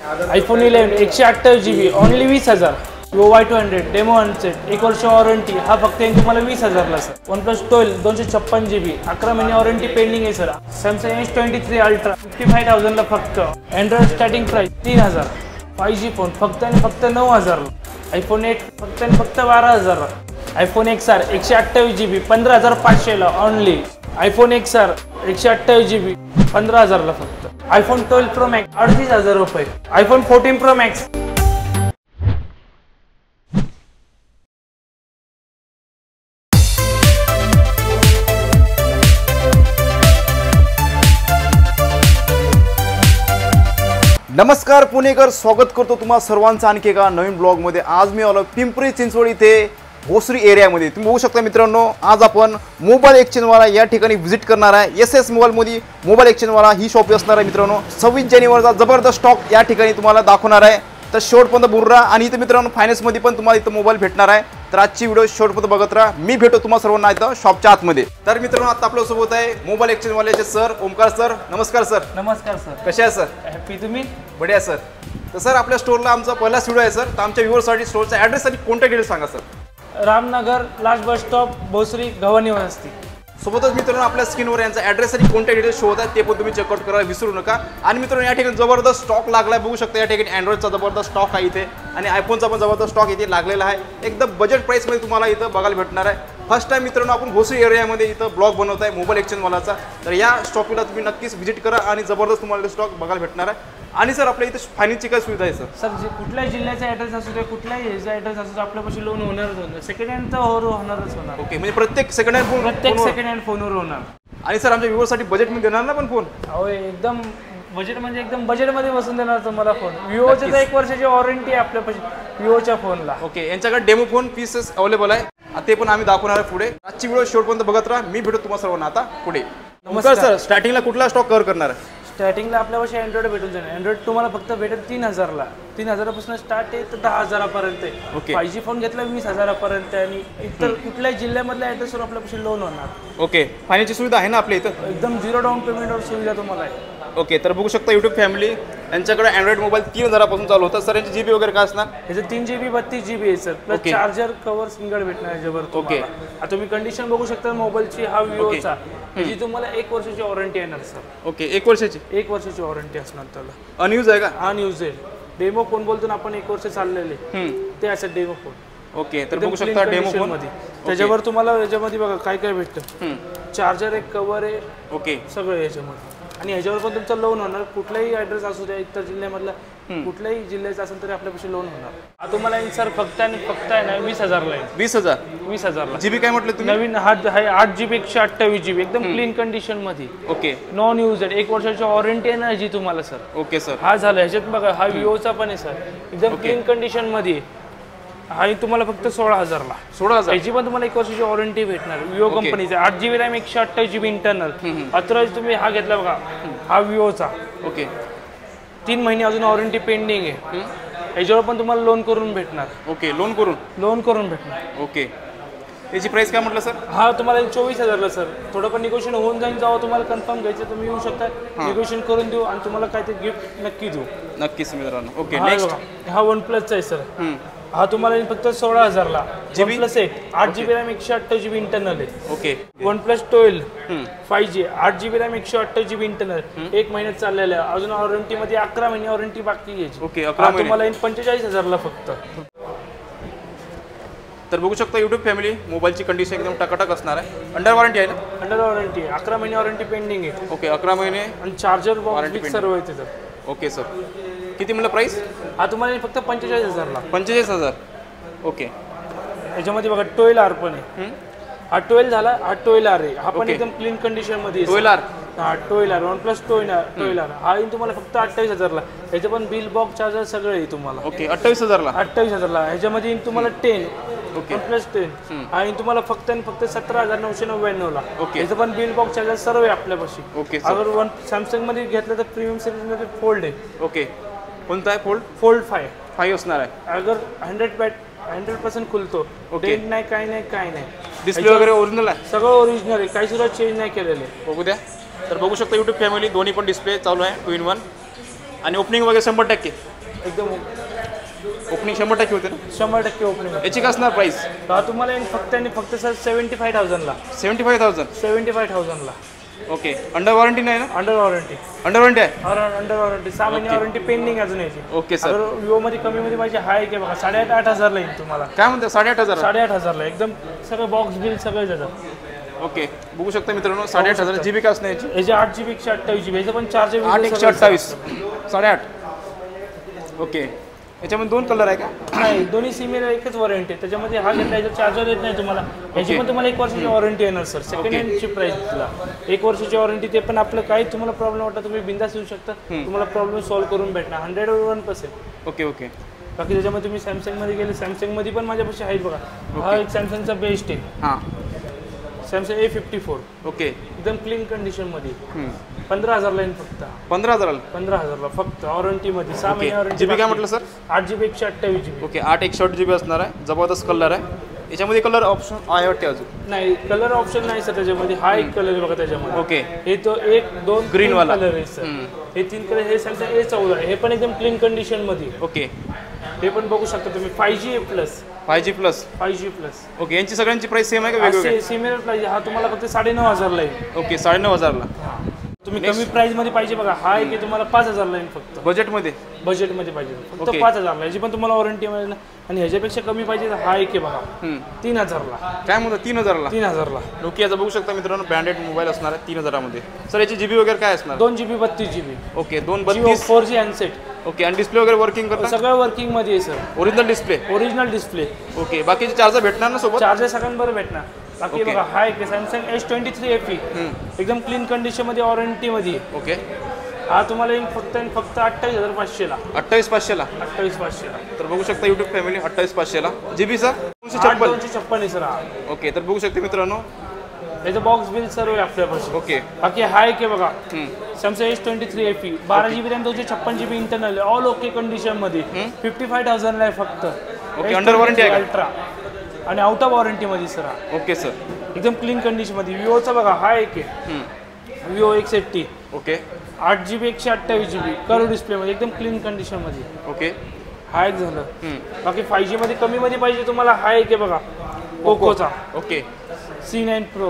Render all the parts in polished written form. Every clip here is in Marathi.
iPhone 11 128 GB only 20,000. Vivo Y200 demo अनसेट 1 वर्ष वॉरंटी. हा फक्त तुम्हाला 20,000 ला सर. OnePlus 12 256 GB 11 महिने वॉरंटी पेंडिंग आहे सर. Samsung S23 Ultra 55,000 ला फक्त. Android starting price 3,000. 5G phone फक्त आणि फक्त 9,000 ला. iPhone 8 फक्त आणि फक्त 12,000 ला. iPhone XR 128 GB 15,500 ला ओनली. iPhone XR 128 GB 15,000 ला फक्त. iPhone 12 Pro Max 38,000 रुपये. iPhone 14 Pro Max. नमस्कार पुणेकर, स्वागत करतो तुम्हा सर्वांचं आणखी एका नवीन ब्लॉगमध्ये. आज मी आलो पिंपरी चिंचवड इथे भोसरी एरियामध्ये. तुम्ही बघू शकता मित्रांनो, आज आपण मोबाईल एक्सचेंजवाला या ठिकाणी व्हिजिट करणार आहे. SS मोबाईलमध्ये मोबाईल एक्सचेंजवाला ही शॉप असणार आहे मित्रांनो. 26 जानेवारीचा जबरदस्त स्टॉक या ठिकाणी तुम्हाला दाखवणार आहे. तर शेवटपर्यंत बुर्रा आणि इथे मित्रांनो फायनान्समध्ये पण तुम्हाला इथं मोबाईल भेटणार आहे. तर आजची व्हिडिओ शेवटपर्यंत बघत राहा. मी भेटतो तुम्हा सर्वांना इथं शॉपच्या आतमध्ये. तर मित्रांनो, आता आपल्यासोबत आहे मोबाईल एक्सचेंजवाल्याचे सर ओमकार सर. नमस्कार सर. नमस्कार सर. कसे आहे सर? हॅपी. तुम्ही? बढिया सर. तर सर, आपल्या स्टोरला आमचा पहिलाच व्हिडिओ आहे सर. तर आमच्या व्ह्युअर्ससाठी स्टोरचा ॲड्रेस आणि कॉन्टॅक्ट डिटेल्स सांगा सर. Ramnagar last bus stop Bhosari Gavhani Vasti. सोबतच मित्रांनो, आपल्या स्क्रीनवर यांचा ॲड्रेस आणि कॉन्टॅक्ट डिटेल्स शो होतात, ते पण तुम्ही चेकआउट करायला विसरू नका. आणि मित्रांनो, या ठिकाणी जबरदस्त स्टॉक लागला, बघू शकता. या ठिकाणी अँड्रॉइडचा जबरदस्त स्टॉक आहे इथे आणि आयफोनचा पण जबरदस्त स्टॉक इथे लागलेला आहे. एकदम बजेट प्राईसमध्ये तुम्हाला इथं बघायला भेटणार आहे. फर्स्ट टाइम मित्रांनो आपण भोसरी एरियामध्ये इथं ब्लॉग बनवत आहे मोबाईल एक्सचेंजवालाचा. तर या स्टॉकला तुम्ही नक्कीच व्हिजिट करा आणि जबरदस्त तुम्हाला स्टॉक बघायला भेटणार आहे. आणि सर, आपल्या इथे फायनान्सची काय सुविधा आहे सर? सर, कुठल्याही जिल्ह्याचा ॲड्रेस असू दे, कुठल्याही ह्याचा ॲड्रेस असू दे, आपल्यापाशी लोन होणारच होणार. सेकंड हँड तर होणारच होणार. ओके, म्हणजे प्रत्येक सेकंड हँड फोन, प्रत्येक सेकंड हँड फोनवर होणार. आणि सर, आमच्या व्ह्युअर्ससाठी बजेटमध्ये देणार ना पण फोन? हो, एकदम बजेट म्हणजे एकदम बजेटमध्ये बसून देणार तुम्हाला फोन. विवोची तर 1 वर्षाची वॉरंटी आहे आपल्यापाशी विवोच्या फोनला. ओके, यांच्याकडे डेमो फोन पीसेस अवेलेबल आहे. ते पण आम्ही दाखवणार आहे पुढे. आजची व्हिडिओ शेवटपर्यंत बघत राहा. मी भेटतो तुम्हाला सर्वांना आता पुढे. नमस्कार सर. स्टार्टिंगला कुठला स्टॉक कव्हर करणार आहे? स्टार्टिंगला आपल्यापाशी अँड्रॉइड भेटून जाईल. अँड्रॉइड तुम्हाला फक्त भेटेल 3,000 ला. 3,000 पासून स्टार्ट आहे तर 10,000 पर्यंत आहे. ओके. 5G फोन घेतला 20,000 पर्यंत आणि इतर कुठल्याही जिल्ह्यामधल्या ॲड्रेसवर आपल्यापाशी लोन होणार. ओके, फायनान्सची सुविधा आहे ना आपल्या इथं? एकदम 0 डाऊन पेमेंटवर सुविधा तुम्हाला आहे. ओके, तर बघू शकता युट्यूब फॅमिली, यांच्याकडे अँड्रॉइड मोबाईल 3,000 पासून चालू होतं. सर, यांची GB वगैरे काय असणार? याचं 3 GB 32 GB आहे sir. Plus charger cover single भेटणार याच्यावर. ओके, आता तुम्ही कंडिशन बघू शकता मोबाईलची. हा विवोचा, जी तुम्हाला 1 वर्षाची वॉरंटी येणार सर. ओके, 1 वर्षाची? 1 वर्षाची वॉरंटी असणार त्याला. अनयूज आहे का? अनयूज आहे. डेमो फोन बोलतो ना आपण, 1 वर्ष चाललेले ते असं डेमो फोन. ओके, तर बघू शकता डेमो फोन मध्ये. त्याच्यावर तुम्हाला याच्यामध्ये बघा काय काय भेटतं. चार्जर एक, कव्हर आहे. ओके, सगळं याच्यामध्ये. आणि ह्याच्यावर पण तुमचं लोन होणार. कुठलाही ॲड्रेस असू द्या, इतर जिल्ह्यामधला कुठल्याही जिल्ह्याचा असेल तरी आपल्यापाशी लोन होणार. तुम्हाला सर फक्त आणि फक्त आहे ना 20,000 ला. 20,000? 20,000 ला. GB काय म्हटलं तुम्ही? नवीन हा आहे 8 GB 128 GB एकदम क्लीन कंडिशन मध्ये. Okay, non used. 1 वर्षाची वॉरंटी आहे ना जी तुम्हाला सर. Okay sir. हा झाला. ह्याच्यात बघा हा विवोचा पण आहे सर, एकदम क्लीन कंडिशन मध्ये. आणि तुम्हाला फक्त 16,000 ला. 16,000? याची पण तुम्हाला 1 वर्षाची वॉरंटी भेटणार. विवो कंपनीचा 8 GB RAM 128 GB internal. Authorise तुम्ही हा घेतला बघा, हा विवोचा. ओके, 3 महिने अजून वॉरंटी पेंडिंग आहे. याच्यावर पण तुम्हाला लोन करून भेटणार. ओके, लोन करून भेटणार. ओके, याची प्राइस काय म्हटलं सर? हा तुम्हाला 24,000 ला सर. थोडं पण निगोशिएशन होऊन जाईल. जेव्हा तुम्हाला कन्फर्म घ्यायचं तुम्ही येऊ शकता, निगोशिएशन करून देऊ आणि तुम्हाला काहीतरी गिफ्ट नक्की देऊ. नक्कीच मित्रांनो. ओके, नेक्स्ट हा OnePlus चा आहे सर. हा तुम्हाला फक्त 16,000 ला. OnePlus 8 GB RAM 128 GB internal आहे. Okay, OnePlus 12 5G 8 GB RAM 128 GB internal. 1 महिन्यात चाललेला आहे. अजून वॉरंटी मध्ये 11 महिने वॉरंटी बाकी आहे. ओके, तुम्हाला 45,000 ला फक्त. तर बघू शकता युट्यूब फॅमिली, मोबाईलची कंडिशन एकदम टकाटक असणार आहे. अंडर वॉरंटी आहे ना? अंडर वॉरंटी आहे. 11 महिने वॉरंटी पेंडिंग आहे. ओके, 11 महिने आणि चार्जर वॉरंटी सर्व आहे तिथं. ओके सर, किती म्हणलं प्राइस? हा तुम्हाला फक्त 45,000 ला. 45,000? ओके, याच्यामध्ये बघा 12R पण आहे. हा 12 झाला. हा 12R आहे. हा पण एकदम क्लीन कंडिशन मध्ये. 12R? हा 12R OnePlus 12R. हा तुम्हाला फक्त 28,000 ला. ह्याचं पण बिल बॉक्स चार्जर सगळं आहे तुम्हाला. ओके, 28,000 ला? 28,000 ला. ह्याच्यामध्ये तुम्हाला 10 OnePlus 10 आणि तुम्हाला फक्त आणि फक्त 17,999 ला. ओके, याचं पण बिल बॉक्स चार्जर सर्व आहे आपल्यापाशी. ओके, अगर सॅमसंग मध्ये घेतलं तर प्रीमियम सिरीज मध्ये फोल्ड आहे. ओके, कोणता आहे? फोल्ड 5 असणार आहे. अगर 100% खुलतो. डेंट नाही, काय नाही. डिस्प्ले वगैरे ओरिजिनल आहे? सगळं ओरिजिनल आहे. काही सुद्धा चेंज नाही केलेलं आहे. बघू द्या. तर बघू शकता युट्यूब फॅमिली, दोन्ही पण डिस्प्ले चालू आहे 2 in 1 आणि ओपनिंग वगैरे 100%. एकदम ओपनिंग 100% होते ना? 100% ओपनिंग. याची काय असणार प्राइस? हा तुम्हाला येईल फक्त आणि फक्त सर 75,000ला. 75,000. 75,000ला. ओके. अंडर वॉरंटी नाही ना? Under warranty. अंडर वॉरंटी आहे. अंडर वॉरंटी 6 महिने वॉरंटी पेंडिंग अजून याची. Okay sir. विवो मध्ये कमी मध्ये पाहिजे हाय की बघा 8,500ला येईल तुम्हाला. काय म्हणते? 8,500. 8,500ला एकदम सगळं बॉक्स बिल सगळं त्याचं. ओके. बघू शकता मित्रांनो 8,500 GB काय असणार याची? याचे 8GB 128GB याचं पण 4GB 8/128 8.5. ओके. याच्यामध्ये 2 कलर आहे का? नाही, दोन्ही सिमीला एकच वॉरंटी आहे. त्याच्यामध्ये हा घेतला याचा चार्जर येत नाही तुम्हाला. याची पण तुम्हाला 1 वर्षाची वॉरंटी येणार सर. सेकंड हँडची प्राइस तिला 1 वर्षाची वॉरंटी. ते पण आपलं काही तुम्हाला प्रॉब्लेम वाटला तुम्ही बिंदास येऊ शकता. तुम्हाला प्रॉब्लेम सॉल्व्ह करून भेटणार 101%. Okay okay. बाकी त्याच्यामध्ये तुम्ही सॅमसंगमध्ये गेले, सॅमसंगमध्ये पण माझ्यापाशी आहेत बघा. हा एक सॅमसंगचा बेस्ट आहे. हां. Samsung A54. ओके. एकदम क्लीन कंडिशनमध्ये 15,000ला येईल फक्त. 15,000ला? 15,000ला फक्त वॉरंटीमध्ये 6 महिने वॉरंटी. GB काय म्हटलं sir? 8GB 128GB. Okay. 8/128GB असणार आहे. जबरदस्त कलर आहे. याच्यामध्ये कलर ऑप्शन आहे वाटते अजून? नाही, कलर ऑप्शन नाही सर त्याच्यामध्ये. हा एक कलर आहे बघा त्याच्यामध्ये. ओके. हे तो 1 2 ग्रीन वाला कलर आहे सर. हे 3 कलर. हे सॅमसंग A14 आहे. हे पण एकदम क्लीन कंडिशनमध्ये. ओके. हे पण बघू शकता तुम्ही 5G plus. 5G plus. 5G plus. Okay. यांची सगळ्यांची प्राइस सेम आहे का वेगवेगळी? Similar price. हा तुम्हाला फक्त 9,500ला येईल. ओके. 9,500ला. तुम्ही कमी प्राइस मध्ये पाहिजे बघा. हा एक तुम्हाला 5,000ला येईल फक्त. बजेटमध्ये? बजेटमध्ये पाहिजे फक्त 5,000ला. याची पण तुम्हाला वॉरंटी मिळेल. आणि ह्याच्यापेक्षा कमी पाहिजे तर हा एक आहे बघा 3,000ला. काय म्हणतो? 3,000ला? 3,000ला. नोकियाचा बघू शकता मित्रांनो ब्रँडेड मोबाईल असणार आहे 3,000मध्ये. सर याची GB वगैरे काय असणार? 2GB 32GB. Okay. 232 4G handset. Okay. आणि डिस्प्ले वगैरे वर्किंग करतात? सगळं वर्किंग मध्ये आहे sir. Original display? Original display. Okay. बाकीचे चार्जर भेटणार ना सोबत? चार्जर सगळ्यांबरोबर भेटणार. बाकी बघा हा एक सॅमसंग S23 FE एकदम क्लीन कंडिशन मध्ये वॉरंटी मध्ये. ओके. हा तुम्हाला येईल फक्त आणि फक्त 28,500ला. 28,500ला? 28,500ला. तर बघू शकता युट्यूब फॅमिली 28,500ला. GB sir? 256 आहे सर हा. ओके. तर बघू शकता मित्रांनो याचं बॉक्स बिल सर्व आहे आपल्यापासून. ओके. बाकी हा एक आहे बघा Samsung S23 FE 12GB RAM 256GB internal all okay condition मध्ये 55,000ला आहे फक्त. ओके. अंडर वॉरंटी आहे अल्ट्रा आणि आउट ऑफ वॉरंटी मध्ये सर. Okay sir. एकदम क्लीन कंडिशन मध्ये. विवोचा बघा हा एक आहे Vivo X80. Okay. 8GB 128GB curve display मध्ये एकदम क्लीन कंडिशन मध्ये. ओके. हा एक झालं. बाकी 5G मध्ये कमी मध्ये पाहिजे तुम्हाला हा एक आहे बघा पोकोचा. Okay. C9 Pro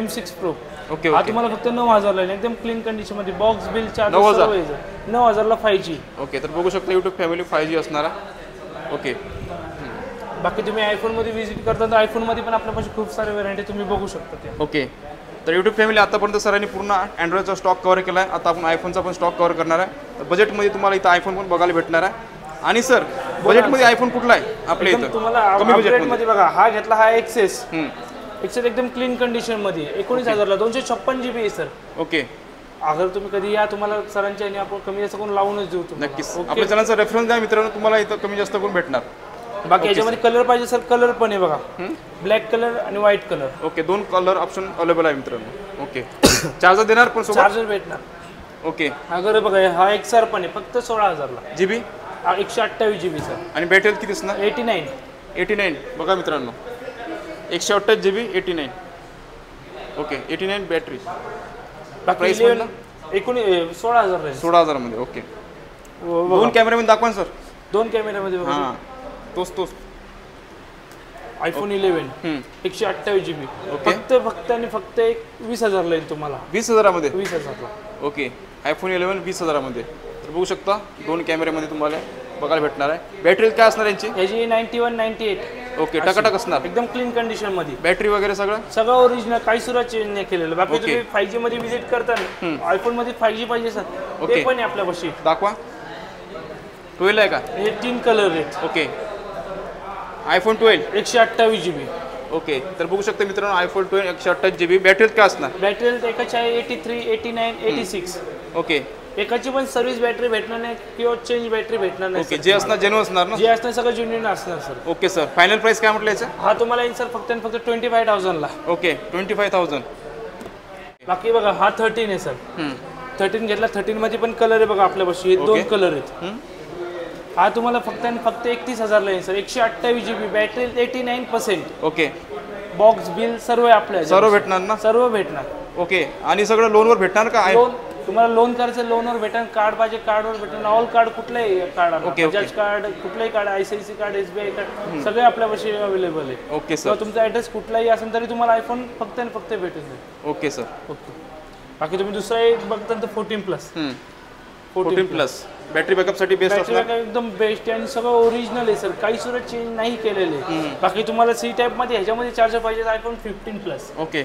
M6 Pro. Okay. हा तुम्हाला फक्त 9,000ला आहे. एकदम क्लीन कंडिशन मध्ये बॉक्स बिल चार्ज 9,000ला 5G. ओके. तर बघू शकता युट्यूब फॅमिली 5G असणार आहे. ओके. बाकी तुम्ही आयफोनमध्ये व्हिजिट करता तर आयफोनमध्ये पण आपल्यापाशी खूप सारे व्हरायटी तुम्ही बघू शकता ते. ओके. तर युट्यूब फॅमिली आतापर्यंत सरांनी पूर्ण अँड्रॉइडचा स्टॉक कव्हर केला आहे. आता आपण आयफोनचा पण स्टॉक कव्हर करणार आहे. तर बजेटमध्ये तुम्हाला इथं आयफोन पण बघायला भेटणार आहे. आणि सर बजेटमध्ये आयफोन कुठला आहे आपल्या इथं तुम्हाला कमी बजेटमध्ये? बघा हा घेतला हा XS. XS एकदम क्लीन कंडिशन मध्ये 19,000ला 256GB आहे सर. ओके. अगर तुम्ही कधी या तुम्हाला सरांच्या आणि आपण कमी जास्त करून लावूनच देऊ तुम्हाला. नक्कीच. आपल्या चॅनलचा रेफरन्स द्या मित्रांनो तुम्हाला इथं कमी जास्त करून भेटणार. बाकी याच्यामध्ये कलर पाहिजे सर कलर पण आहे बघा ब्लॅक कलर आणि white colour. Okay. 2 colour option available आहे मित्रांनो. ओके. चार्जर देणार पण सोबत? चार्जर भेटणार. ओके. अगर बघा हा XR पण आहे फक्त 16,000ला. GB? 128GB sir. आणि बॅटरी किती असणार? 89. बघा मित्रांनो 128GB 89. ओके. 89 बॅटरी. प्राइस म्हणलं 16,000 आहे. 16,000 मध्ये. ओके. 2 कॅमेरामध्ये दाखवा सर. 2 कॅमेरामध्ये बघा. हां. तोच iPhone 11 128GB फक्त आणि फक्त 20,000ला येईल तुम्हाला. 20,000मध्ये? 20,000ला. ओके. iPhone 11 20,000मध्ये. तर बघू शकता 2 कॅमेऱ्यामध्ये तुम्हाला बघायला भेटणार आहे. बॅटरी काय असणार यांची? याची 91 98. ओके. टकाटक असणार एकदम क्लीन कंडिशन मध्ये. बॅटरी वगैरे सगळं ओरिजिनल काही सुद्धा चेंज नाही केलेलं. बाकी तुम्ही 5G मध्ये विजिट करता आयफोन मध्ये 5G पाहिजे सर ते पण आहे आपल्यापाशी. दाखवा. 12 आहे का? हे 3 कलर आहेत. ओके. iPhone 12 128GB. ओके. तर बघू शकता मित्रांनो iPhone 12 128GB. बॅटरी काय असणार? बॅटरी एकाची आहे 83 89 86. ओके. एकाची पण सर्व्हिस बॅटरी भेटणार नाही किंवा चेंज बॅटरी भेटणार नाही. ओके. जे असणार जेन्युइन असणार ना? जे असणार सगळं जेन्युइन असणार sir. Okay sir. Final price काय म्हटलं याचं? हा तुम्हाला येईल सर फक्त आणि फक्त 25,000ला. ओके. 25,000. बाकी बघा हा 13 आहे सर. 13 घेतला. 13 मध्ये पण कलर आहे बघा आपल्यापाशी. हे 2 कलर आहेत. हा तुम्हाला फक्त आणि फक्त 31,000ला येईल sir. 128GB battery 89%. Okay. Box bill सर्व आहे आपल्या. सर्व भेटणार ना? सर्व भेटणार. ओके. आणि सगळं लोनवर भेटणार का? तुम्हाला लोन करायचं लोनवर भेटेल, कार्ड पाहिजे कार्डवर भेटेल, ऑल कार्ड कुठलंही कार्ड आहे, बजाज कार्ड कुठलंही card, ICICI card, SBI card सगळे आपल्यापाशी अवेलेबल आहे. Okay sir. किंवा तुमचा ॲड्रेस कुठलाही असेल तरी तुम्हाला आयफोन फक्त आणि फक्त भेटून जाईल. Okay sir. ओके. बाकी तुम्ही दुसरा एक बघता तर 14+. 14+ बॅटरी बॅकअपसाठी बेस्ट बॅटरी असणार. बॅकअप एकदम बेस्ट आहे आणि सगळं ओरिजिनल आहे सर, काही सुद्धा चेंज नाही केलेले. बाकी तुम्हाला C टाईपमध्ये ह्याच्यामध्ये चार्जर पाहिजे आयफोन 15+. ओके.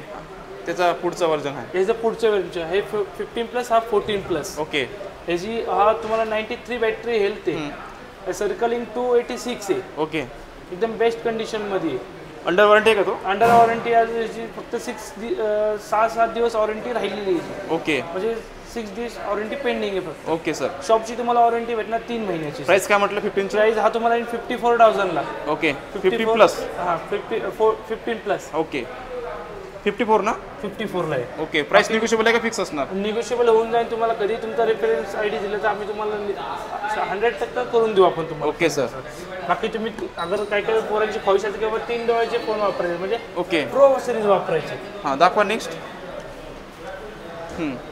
त्याचा पुढचा व्हर्जन आहे. याचं पुढचं व्हर्जन हे 15+, हा 14+. ओके. ह्याची हा तुम्हाला 93 बॅटरी हेल्थ आहे, सर्कलिंग 286 आहे. ओके. एकदम बेस्ट कंडिशनमध्ये आहे. अंडर वॉरंटी आहे का तो? अंडर वॉरंटी याची फक्त 6-7 दिवस वॉरंटी राहिलेली आहे. ओके. म्हणजे 6 दिवस वॉरंटी पेंडिंग आहे फक्त. Okay sir. शॉपची तुम्हाला वॉरंटी भेटणार 3 महिन्याची. प्राइस काय म्हटलं 15ची? प्राइस हा तुम्हाला 54,000 ला. ओके. 50+. हां 15+. ओके. 54 ना? 54 ला आहे. ओके. प्राइस निगोशिएबल आहे का फिक्स असणार? निगोशिएबल होऊन जाईल. तुम्हाला कधी तुमचा रेफरन्स ID दिला तर आम्ही तुम्हाला 100% करून देऊ आपण तुम्हाला. Okay sir. बाकी तुम्ही अगर काय काय पोरांची ख्वाहिश आहे किंवा 3 डोळ्याचे फोन वापरायचे म्हणजे ओके. प्रो सिरीज वापरायचे. हां दाखवा नेक्स्ट.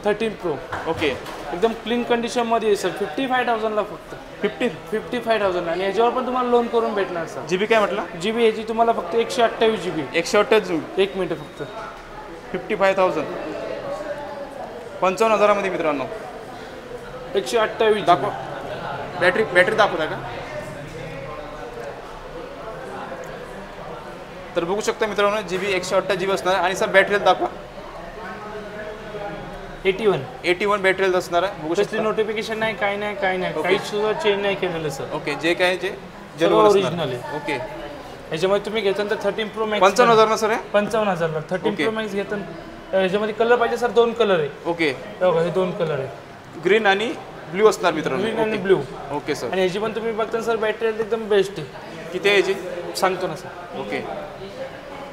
13 Pro. ओके. एकदम क्लीन कंडिशनमध्ये आहे सर. 55,000 ला फक्त. 55,000 आणि याच्यावर पण तुम्हाला लोन करून भेटणार सर. GB काय म्हटलं? GB ह्याची तुम्हाला फक्त 128 GB. 128 GB. 1 मिनिट फक्त. 55,000. 55,000 मध्ये मित्रांनो 128 दाखवा. बॅटरी दाखवता का? तर बघू शकता मित्रांनो GB 128 GB असणार आहे. आणि सर बॅटरी दाखवा. 81 बॅटरी असणार आहे. बघू शकता. नोटिफिकेशन नाही, काही नाही, काही सुद्धा चेंज नाही केलेलं सर. ओके. जे काय जे ओरिजिनल आहे. ओके. याच्यामध्ये तुम्ही घेता तर 13 Pro Max 55,000 ना सर? 55,000 ला 13 Pro Max घेता. याच्यामध्ये कलर पाहिजे सर 2 कलर आहे. ओके. हे 2 कलर आहे, ग्रीन आणि ब्ल्यू असणार मित्रांनो. ग्रीन आणि ब्ल्यू. Okay sir. आणि याची पण तुम्ही बघता सर बॅटरी एकदम बेस्ट आहे. किती आहे याची? सांगतो ना सर. ओके.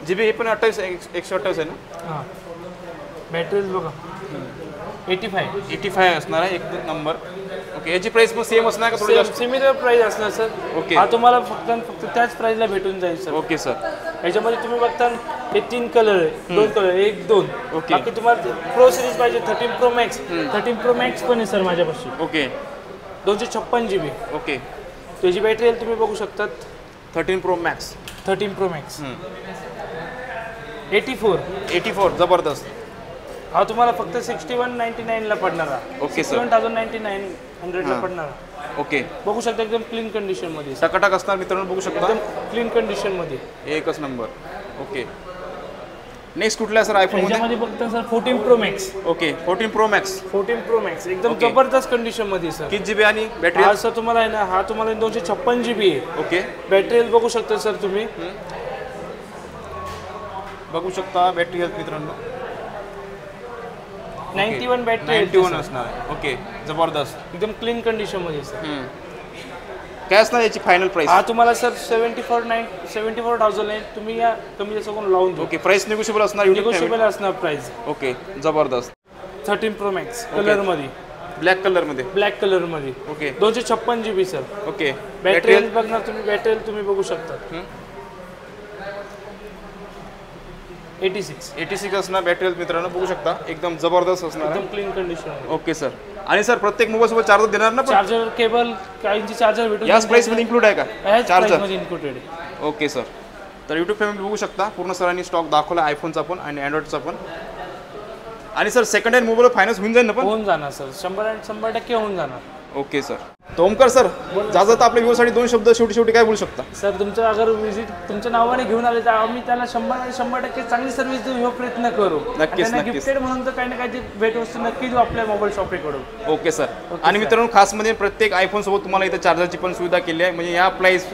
GB हे पण 128 आहे ना? हां. बॅटरी बघा 85 असणार आहे एक नंबर. ओके. याची प्राइस पण सेम असणार का? थोडी जास्त? सिमिलर प्राइस असणार सर. ओके. हा तुम्हाला फक्त त्याच प्राइसला भेटून जाईल सर. Okay sir. याच्यामध्ये तुम्ही बघता हे 3 कलर आहे, 2 कलर, 1 2. ओके. बाकी तुम्हाला प्रो सिरीज पाहिजे 13 Pro Max. 13 Pro Max पण आहे सर माझ्यापाशी. ओके. 256 GB. ओके. त्याची बॅटरी तुम्ही बघू शकतात. 13 Pro Max. 13 Pro Max. 84 जबरदस्त. हा तुम्हाला फक्त 6199 ला पडणार. Okay sir. 61,900 ला पडणार. ओके. बघू शकता एकदम क्लीन कंडिशन मध्ये. टकाटक असणार मित्रांनो. बघू शकता एकदम क्लीन कंडिशन मध्ये. एकच नंबर. ओके. नेक्स्ट कुठला आहे सर आयफोन मध्ये? याच्यामध्ये बघता sir 14 Pro Max. Okay. 14 Pro Max. 14 Pro Max एकदम ओके. जबरदस्त कंडिशन मध्ये सर. किती GB आणि बॅटरी? हा सर तुम्हाला आहे ना, हा तुम्हाला 256 GB आहे. ओके. बॅटरी हेल्थ बघू शकता सर तुम्ही. बघू शकता बॅटरी हेल्थ मित्रांनो 91 बॅटरी 91 असणार आहे. ओके. जबरदस्त. एकदम क्लीन कंडिशन मध्ये सर. काय असणार याची फायनल प्राइस? हा तुम्हाला सर 74,000 आहे. तुम्ही या कमी जास्त करून लावून द्या. ओके. प्राइस निगोशिएबल असणार? निगोशिएबल असणार प्राइस. ओके. जबरदस्त. 13 Pro Max कलर मध्ये, ब्लॅक कलर मध्ये. ब्लॅक कलर मध्ये. Okay. 256 GB sir. Okay. Battery health बघणार तुम्ही. बॅटरी हेल्थ तुम्ही बघू शकता 86 असणार बॅटरी हेल्थ मित्रांनो. बघू शकता एकदम जबरदस्त असणार. एकदम क्लीन कंडिशन. Okay sir. आणि सर प्रत्येक मोबाईल सोबत चार्जर देणार ना? चार्जर केबल काहींची चार्जर भेटून याच प्राइस मध्ये इन्क्लूड आहे का चार्जर? मध्ये इन्क्लूडेड आहे. Okay sir. तर यूट्यूब फॅमिली बघू शकता पूर्ण सरांनी स्टॉक दाखवला आयफोनचा पण आणि अँड्रॉइडचा पण. आणि sir second hand mobile finance होऊन जाईल ना? पण होऊन जाणार सर. 100% होऊन जाणार. Okay sir. तर ओमकार सर जात आपल्या व्ह्यूसाठी 2 शब्द शेवटी काय बोलू शकता? सर तुमचं अगर विजिट तुमच्या नावाने घेऊन आले तर आम्ही त्याला 100% चांगली सर्व्हिस देऊ हा प्रयत्न करू. नक्कीच. गिफ्टेड म्हणून तर काही ना काही भेटवस्तू नक्की देऊ आपल्या मोबाईल शॉपकडून. Okay sir. आणि मित्रांनो खास म्हणजे प्रत्येक आयफोन सोबत तुम्हाला इथे चार्जरची पण सुविधा केली आहे. म्हणजे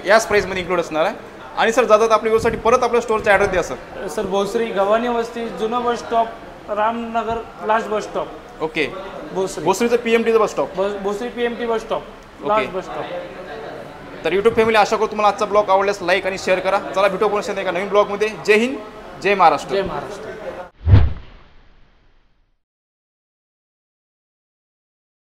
याच प्राइसमध्ये इन्क्लूड असणार आहे. आणि सर जातात आपल्या व्ह्यूसाठी परत आपल्या स्टोअरचा ॲड्रेस द्या सर. सर भोसरी गव्हाणी वस्ती जुनं bus stop Ramnagar last bus stop. Okay. Bhosari. भोसरीचं PMTचं bus stop. Bhosari PMT bus stop last bus stop. तर यूट्यूब फॅमिली आशा करतो तुम्हाला आजचा ब्लॉग आवडल्यास लाईक आणि शेअर करा. चला भेटू पुन्हा एका नवीन ब्लॉगमध्ये. जय हिंद, जय महाराष्ट्र. जय महाराष्ट्र.